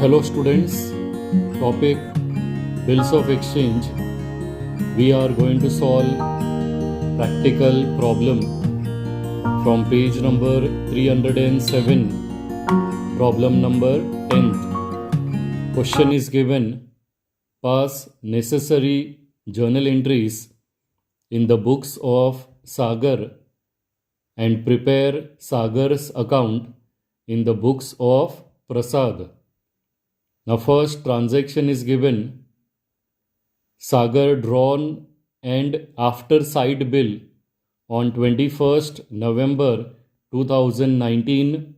Hello students, topic bills of exchange. We are going to solve practical problem from page number 307, problem number 10th. Question is given, pass necessary journal entries in the books of Sagar and prepare Sagar's account in the books of Prasad. Now first transaction is given, Sagar drawn and after side bill on 21st November 2019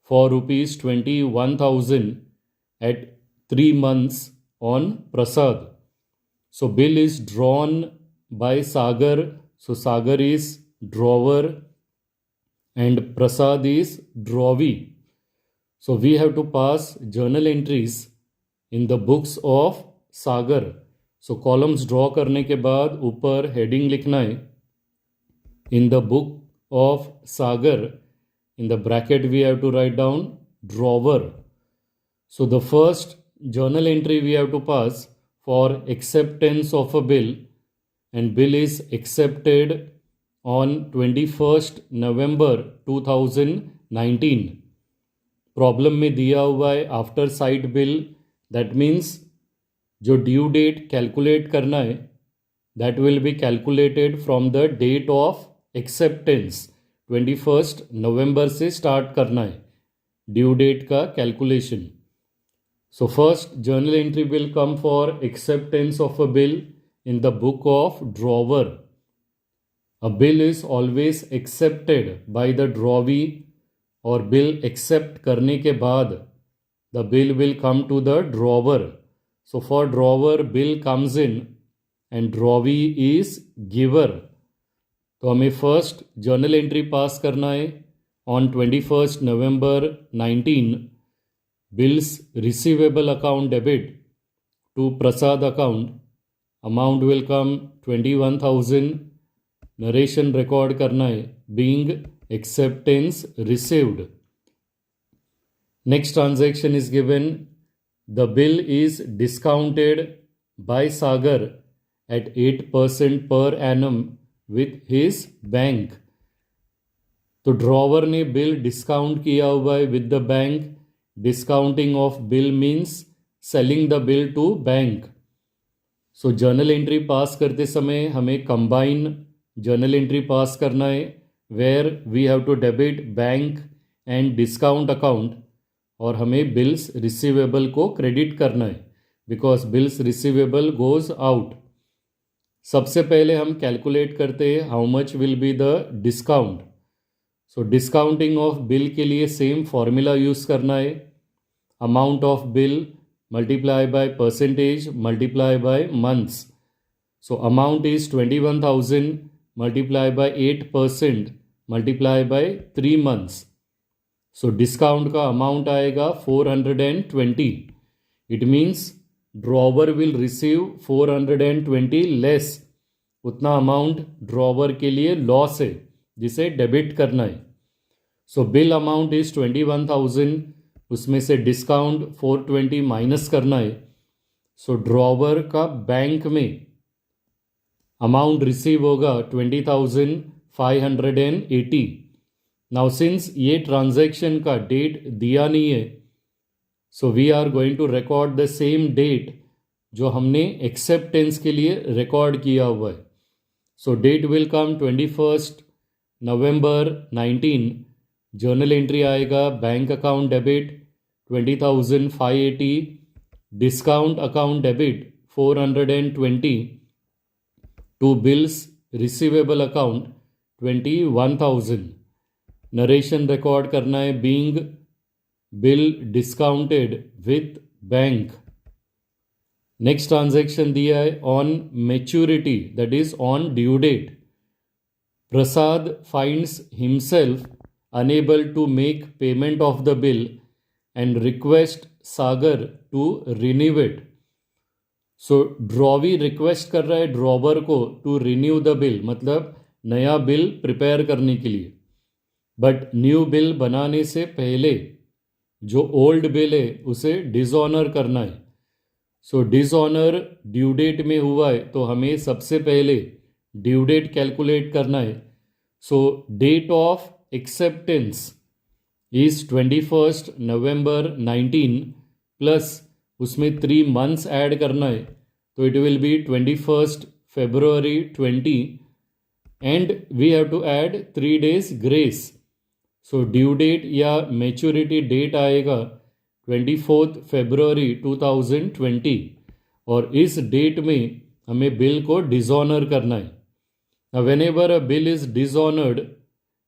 for rupees 21,000 at 3 months on Prasad. So bill is drawn by Sagar. So Sagar is drawer and Prasad is drawee. So we have to pass journal entries in the books of Sagar. So columns draw करने के बाद ऊपर heading लिखना है, in the book of Sagar. In the bracket we have to write down drawer. So the first journal entry we have to pass for acceptance of a bill, and bill is accepted on 21st November 2019. Problem में दिया हुआ है after sight bill, that means जो due date calculate करना है that will be calculated from the date of acceptance. 21 November से start करना है ड्यू डेट का calculation. So first journal entry will come for acceptance of a bill in the book of drawer. A bill is always accepted by the drawee, और bill accept करने के बाद the bill will come to the drawer. So for drawer bill comes in and drawee is giver. तो हमें first journal entry pass करना है on 21 November 19. Bills receivable account debit to Prasad account. Amount will come 21,000. Narration record करना है being acceptance received. Next transaction is given, the bill is discounted by Sagar at 8% per annum with his bank. तो drawer ने bill discount किया हुआ है with the bank. Discounting of bill means selling the bill to bank. So journal entry pass करते समय हमें combine journal entry pass करना है where we have to debit bank and discount account, और हमें बिल्स रिसीवेबल को credit करना है because bills receivable goes out. सबसे पहले हम कैलकुलेट करते हैं how much will be the discount. So discounting of bill के लिए सेम फॉर्मूला यूज़ करना है, amount of bill multiply by percentage multiply by months. So amount is 21,000 multiply by 8% multiply by 3 months. So discount का amount आएगा 420. It means drawer will receive 420 less. उतना amount drawer के लिए loss है जिसे debit करना है. सो बिल अमाउंट इज 21,000, उसमें से डिस्काउंट 420 माइनस करना है. सो ड्रॉवर का बैंक में अमाउंट रिसीव होगा 20,580. नाउ सिंस ये ट्रांजैक्शन का डेट दिया नहीं है, so we are going to record the same date जो हमने एक्सेप्टेंस के लिए रिकॉर्ड किया हुआ है. So date will come 21 November 19. Journal entry आएगा bank account debit 20,580, discount account debit 420 to bills receivable account 21,000. Narration record करना है being bill discounted with bank. Next transaction दिया है on maturity, that is on due date. Prasad finds himself unable to make payment of the bill and request Sagar to renew it. So drawee request कर रहा है drawer को to renew the bill, मतलब नया bill prepare करने के लिए. But new bill बनाने से पहले जो ओल्ड बिल है उसे डिसऑनर करना है। सो डिसऑनर ड्यू डेट में हुआ है तो हमें सबसे पहले ड्यू डेट कैलकुलेट करना है। So date of acceptance is 21 November 19 plus उसमें 3 मंथ्स ऐड करना है तो it will be 21 February 20 and we have to add 3 days grace. So due date या मैच्योरिटी डेट आएगा 24 February 2020 और इस डेट में हमें बिल को डिसऑनर करना है। Now whenever a bill is dishonored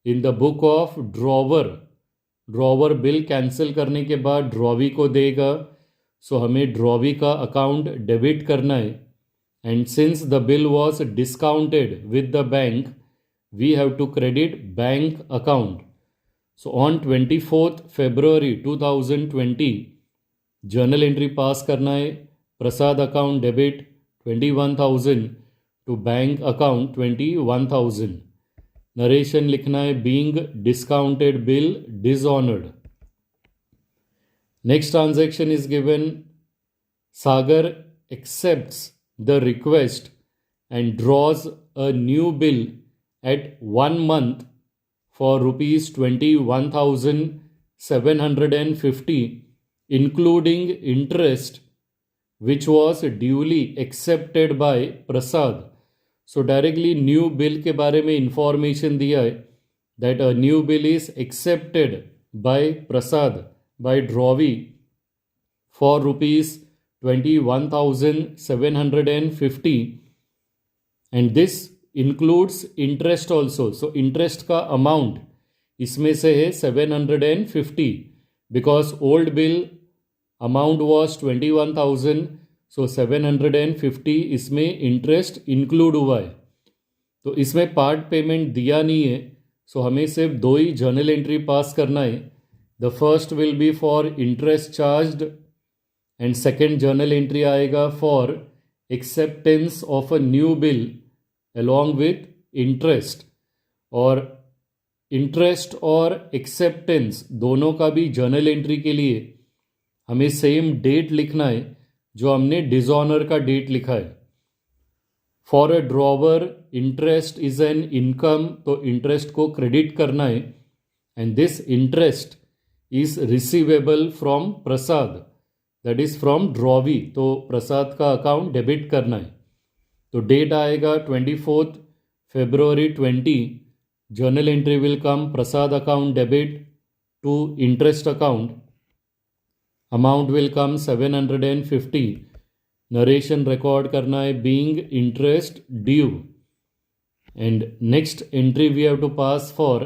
in the book of drawer bill cancel करने के बाद ड्रॉवी को देगा। सो हमें ड्रॉवी का अकाउंट डेबिट करना है and since the bill was discounted with the bank we have to credit bank account. So on 24 February 2020 journal entry pass करना है। Prasad account debit 21,000 to bank account 21,000। Narration लिखना है being discounted bill dishonoured. Next transaction is given Sagar accepts the request and draws a new bill at 1 month for rupees 21,750 including interest which was duly accepted by Prasad। So directly new bill के बारे में information दिया है that a new bill is accepted by Prasad by drawee for rupees 21,750 and this includes interest also. So interest का amount इसमें से है 750 because old bill amount was 21,000 so 750 इसमें इंटरेस्ट इंक्लूड हुआ है। तो इसमें पार्ट पेमेंट दिया नहीं है सो हमें सिर्फ 2 ही जर्नल एंट्री पास करना है। The first will be for interest charged and second journal entry आएगा for acceptance of a new bill along with interest. और इंटरेस्ट और एक्सेप्टेंस दोनों का भी जर्नल एंट्री के लिए हमें सेम डेट लिखना है जो हमने डिसऑनर का डेट लिखा है। For a drawer interest is an income तो इंटरेस्ट को क्रेडिट करना है and this interest is receivable from Prasad that is from drawee तो प्रसाद का अकाउंट डेबिट करना है। तो डेट आएगा 24 February 20 journal entry will come Prasad account debit to interest account amount will come 750। Narration record करना है being interest due and next entry we have to pass for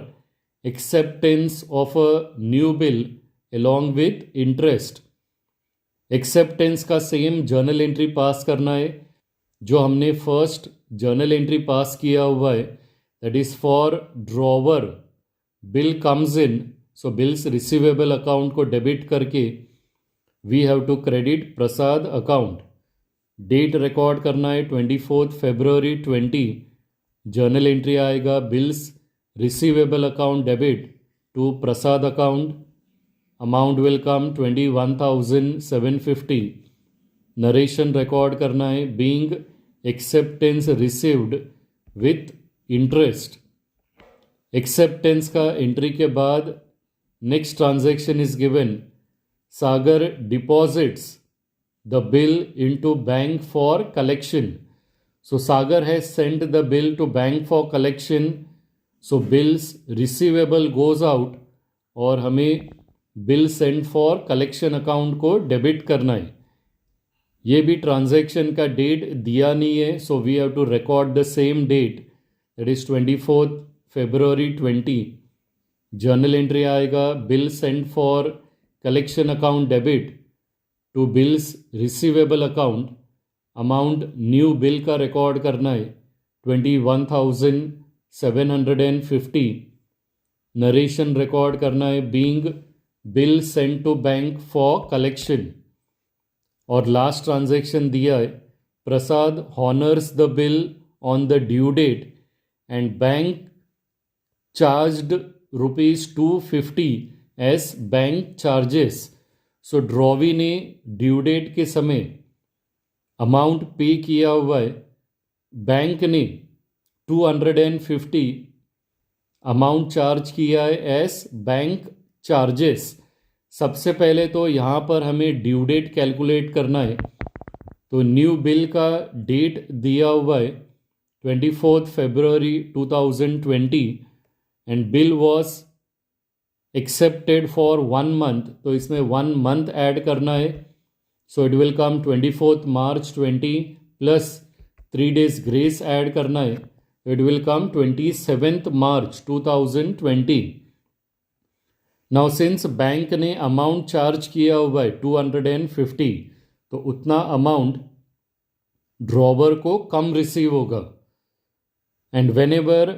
acceptance of a new bill along with interest. Acceptance का same journal entry pass करना है जो हमने first journal entry पास किया हुआ है that is for drawer bill comes in so bills receivable account को debit करके we have to credit Prasad account. Date record करना है 24 February 20 जर्नल एंट्री आएगा bills receivable account debit to Prasad account amount will come 21,750। Narration record करना है being acceptance received with interest. Acceptance का entry के बाद next transaction is given Sagar deposits the bill into bank for collection. So Sagar has sent the bill to bank for collection so bills receivable goes out और हमें bill send for collection account को debit करना है। ये भी transaction का date दिया नहीं है so we have to record the same date that is 24 February 20 journal entry आएगा bill send for collection account debit to bills receivable account amount new bill का रिकॉर्ड करना है 21,750। नरेशन रिकॉर्ड करना है being bill send to bank for collection और last transaction दिया है Prasad honours the bill on the due date and bank charged rupees 250 as bank charges. So drawee ने due date के समय अमाउंट पे किया हुआ है, बैंक ने 250 अमाउंट चार्ज किया है एज बैंक चार्जेस। सबसे पहले तो यहाँ पर हमें ड्यू डेट कैलकुलेट करना है। तो न्यू बिल का डेट दिया हुआ है 24 फरवरी 2020 and bill was accepted for 1 month, तो इसमें 1 मंथ ऐड करना है। So it will come 24 March 20 plus 3 days grace add करना है, it will come 27 March 2020। Now since bank ने अमाउंट चार्ज किया हुआ है 250, तो उतना अमाउंट ड्रॉवर को कम रिसीव होगा। And whenever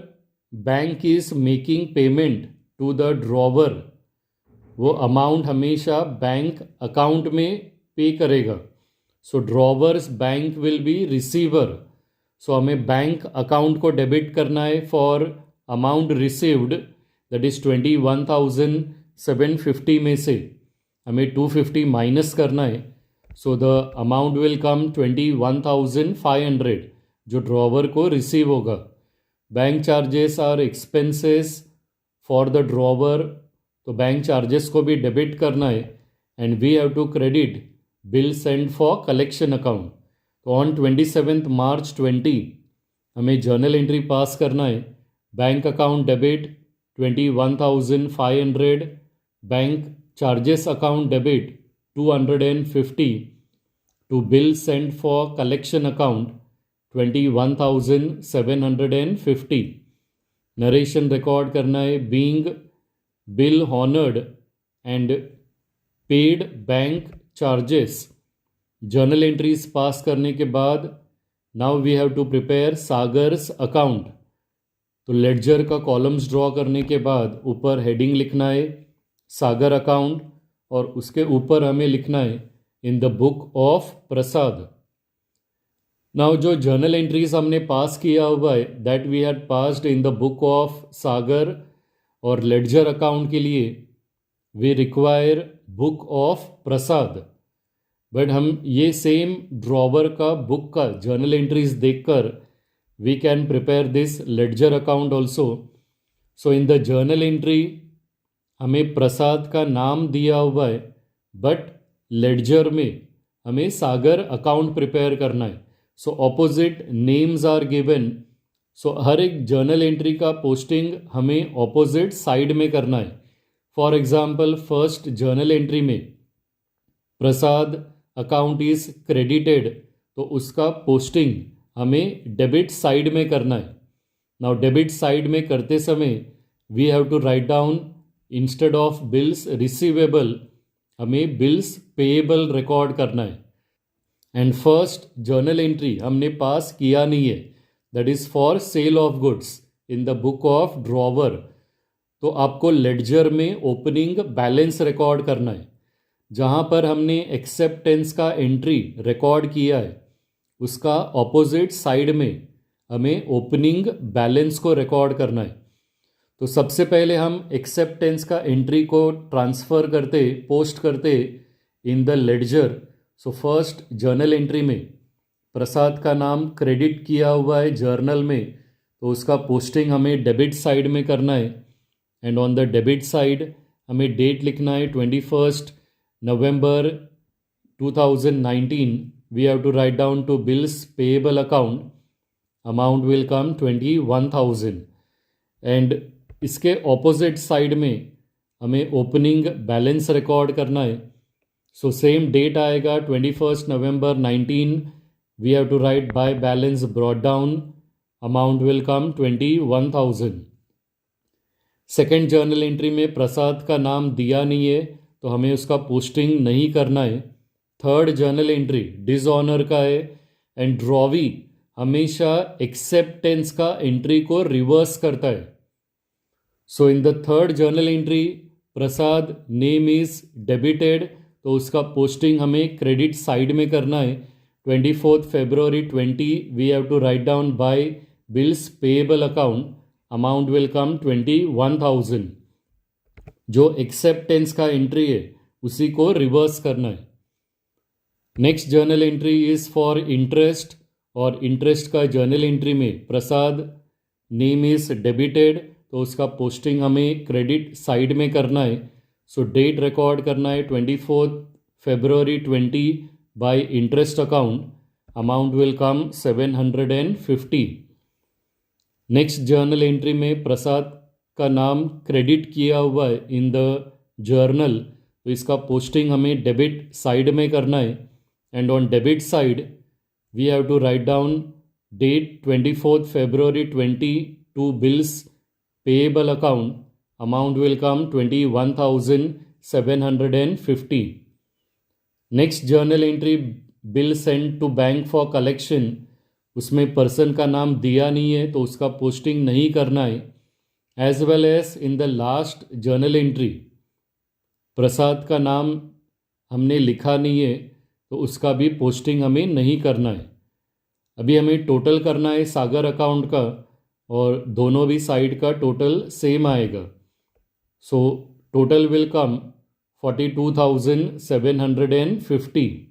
bank is making payment to the drawer, वो अमाउंट हमेशा बैंक अकाउंट में पे करेगा। So drawer's bank will be receiver. So हमें बैंक अकाउंट को डेबिट करना है for amount received, that is 21,750 में से हमें 250 माइनस करना है। So the amount will come 21,500 जो ड्रॉवर को रिसीव होगा। Bank charges are expenses for the drawer, तो बैंक चार्जेस को भी डेबिट करना है। And we have to credit bill send for collection account. तो ऑन 27 मार्च 20 हमें जर्नल एंट्री पास करना है। Bank account debit 21,500, bank charges account debit 250, to bill send for collection account 21,750। Narration record करना है, being bill honoured and paid bank charges. Journal entries pass करने के बाद now we have to prepare Sagar's account. तो ledger का columns draw करने के बाद ऊपर हेडिंग लिखना है सागर अकाउंट, और उसके ऊपर हमें लिखना है in the book of Prasad. Now जो जर्नल एंट्रीज हमने पास किया हुआ है that we had passed in the book of Sagar और लेडजर अकाउंट के लिए we require book of Prasad. But हम ये सेम ड्रॉवर का बुक का जर्नल एंट्रीज देखकर we can prepare this ledger account also. So in the journal entry हमें प्रसाद का नाम दिया हुआ है, बट लेडजर में हमें सागर अकाउंट प्रिपेयर करना है। So opposite names are given. So हर एक जर्नल एंट्री का पोस्टिंग हमें ऑपोजिट साइड में करना है। For example first journal entry में प्रसाद अकाउंट इज क्रेडिटेड, तो उसका पोस्टिंग हमें डेबिट साइड में करना है। नाउ डेबिट साइड में करते समय we have to write down instead of bills receivable हमें बिल्स पेएबल रिकॉर्ड करना है। एंड फर्स्ट जर्नल एंट्री हमने पास किया नहीं है, that is for sale of goods in the book of drawer. तो आपको लेडजर में ओपनिंग बैलेंस रिकॉर्ड करना है। जहाँ पर हमने एक्सेप्टेंस का एंट्री रिकॉर्ड किया है उसका ऑपोजिट साइड में हमें ओपनिंग बैलेंस को रिकॉर्ड करना है। तो सबसे पहले हम एक्सेप्टेंस का एंट्री को ट्रांसफ़र करते पोस्ट करते in the ledger. So first journal entry में प्रसाद का नाम क्रेडिट किया हुआ है जर्नल में, तो उसका पोस्टिंग हमें डेबिट साइड में करना है। And on the debit side हमें डेट लिखना है 21 November 2019, we have to write down to bills payable account, amount will come 21,000। And इसके ऑपोजिट साइड में हमें ओपनिंग बैलेंस रिकॉर्ड करना है। सो सेम डेट आएगा 21 November 19, we have to write by balance brought down, amount will come 21,000। Second journal entry में प्रसाद का नाम दिया नहीं है तो हमें उसका पोस्टिंग नहीं करना है। थर्ड जर्नल एंट्री डिसऑनर का है एंड ड्रॉवी हमेशा एक्सेप्टेंस का एंट्री को रिवर्स करता है। So in the third journal entry Prasad name is debited, तो उसका पोस्टिंग हमें क्रेडिट साइड में करना है। 24 February 20 we have to write down by bills payable account, amount will come 21,000। जो एक्सेप्टेंस का एंट्री है उसी को रिवर्स करना है। Next journal entry is for interest, और इंटरेस्ट का जर्नल एंट्री में प्रसाद नेम इज डेबिटेड, तो उसका पोस्टिंग हमें क्रेडिट साइड में करना है। सो डेट रिकॉर्ड करना है 24 February 20 bye interest account, amount will come 750। Next journal entry में प्रसाद का नाम क्रेडिट किया हुआ है इन द जर्नल, तो इसका पोस्टिंग हमें डेबिट साइड में करना है। And on debit side we have to write down date 24 February 20 to bills payable account, amount will come 21,750। Next journal entry bill send to bank for collection, उसमें person का नाम दिया नहीं है तो उसका पोस्टिंग नहीं करना है। As well as in the last journal entry Prasad का नाम हमने लिखा नहीं है तो उसका भी पोस्टिंग हमें नहीं करना है। अभी हमें टोटल करना है सागर अकाउंट का, और दोनों भी साइड का टोटल सेम आएगा। So total will come 42,750।